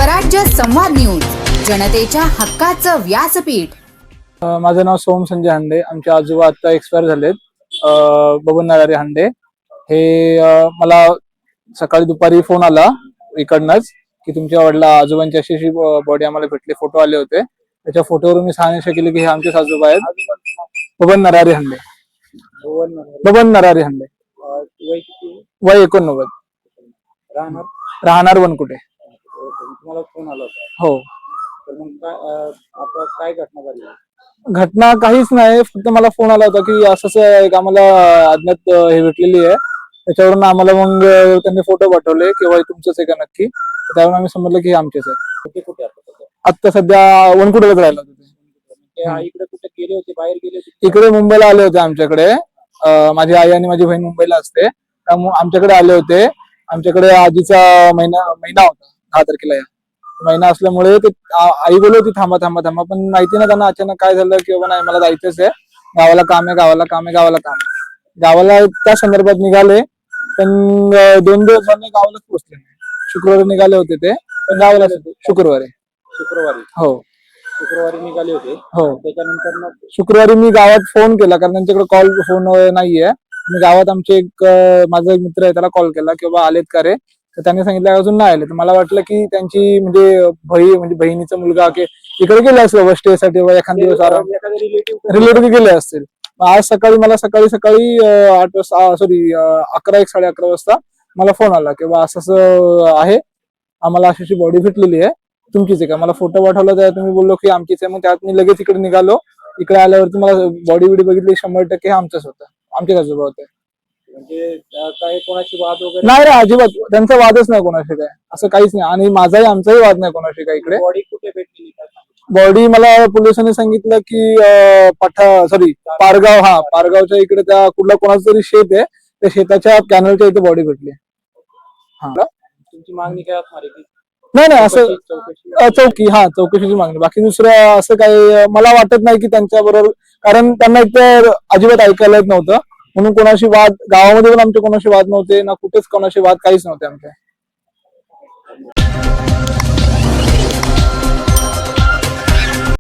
स्वराज्य संवाद न्यूज, जनतेच्या हक्काचं व्यासपीठ. माझं नाव सोम संजय हांडे. आमचे आजोबा आता एक्सपायर झालेत, बबन नरारे हांडे. हे मला सकाळी दुपारी फोन आला इकडनंच की तुमच्या वडिला आजोबांची अशी बॉडी आम्हाला भेटली. फोटो आले होते, त्याच्या फोटोवरून मी सांगण्यास केली की हे आमचेच आजोबा आहेत, बबन नरारे हांडे. बबन नरारे हांडे. वय 89. राहणार वनकुटे. तुम्हाला फोन आला होता? हो. तर मग आता काय घटना झाली? घटना काहीच नाही, फक्त मला फोन आला होता की असं एक आम्हाला अज्ञात हे भेटलेली आहे. त्याच्यावरून आम्हाला मग त्यांनी फोटो पाठवले की वय तुमचंच आहे का नक्की. त्यावरून आम्ही समजलं की हे आमचेच आहे. कुठे कुठे आता? आता सध्या वनकुटेलाच राहिला होते. इकडे कुठे गेले होते, बाहेर गेले होते? इकडे मुंबईला आले होते आमच्याकडे. माझी आई आणि माझी बहीण मुंबईला असते, त्यामुळे आमच्याकडे आले होते. आमच्याकडे आजीचा महिना होता 10 तारखेला. या महिना असल्यामुळे ते आई बोलली होती थांबा थांबा थांबा, पण माहिती ना त्यांना अचानक काय झालं की बाबा नाही मला जायचंच आहे, गावाला काम आहे, गावाला काम आहे, गावाला काम आहे. गावाला त्या संदर्भात निघाले, पण 2 दिवस झाले गावालाच पोहोचले नाही. शुक्रवारी निघाले होते ते, पण गावाला शुक्रवारी हो शुक्रवारी निघाले होते. हो. त्याच्यानंतर मग शुक्रवारी मी गावात फोन केला, कारण त्यांच्याकडे फोन नाहीये. मी गावात आमचे माझा एक मित्र आहे, त्याला कॉल केला की बाबा आलेत का रे. तर त्यांनी सांगितलं अजून नाही आले. तर मला वाटलं की त्यांची म्हणजे बहिणीचा मुलगा की इकडे गेले असेल स्टे साठी, एखाद दिवस आराम रिलेटिव्ह गेले असतील. आज सकाळी मला सकाळी 8 वाजता 11 11:30 वाजता मला फोन आला की बा असं आहे, आम्हाला अशी बॉडी भेटलेली आहे, तुमचीच आहे का. मला फोटो पाठवला, त्या तुम्ही बोललो की आमचीच आहे. मग त्यात मी लगेच इकडे निघालो. इकडे आल्यावरती मला बॉडी बघितली, 100% आमचंच होतं, आमचेच आजोबा होते. म्हणजे काय कोणाची वाद वगैरे? नाही रे, अजिबात त्यांचा वादच नाही कोणाशी काय, असं काहीच नाही. आणि माझाही आमचाही वाद नाही कोणाशी काय. इकडे बॉडी कुठे भेटली? बॉडी मला पोलिसांनी सांगितलं की पारगावच्या इकडे त्या कुठला कोणाचं तरी शेत आहे, त्या शेताच्या कॅनलच्या इथे बॉडी भेटली. तुमची मागणी काय असणार आहे? नाही असं चौकशीची मागणी, बाकी दुसरं असं काही मला वाटत नाही की त्यांच्या बरोबर, कारण त्यांना एकतर अजिबात ऐकायला येत नव्हतं. म्हणून कोणाशी वाद गावामध्ये पण आमचे कोणाशी वाद नव्हते ना, कुठेच कोणाशी वाद काहीच नव्हते आमचे.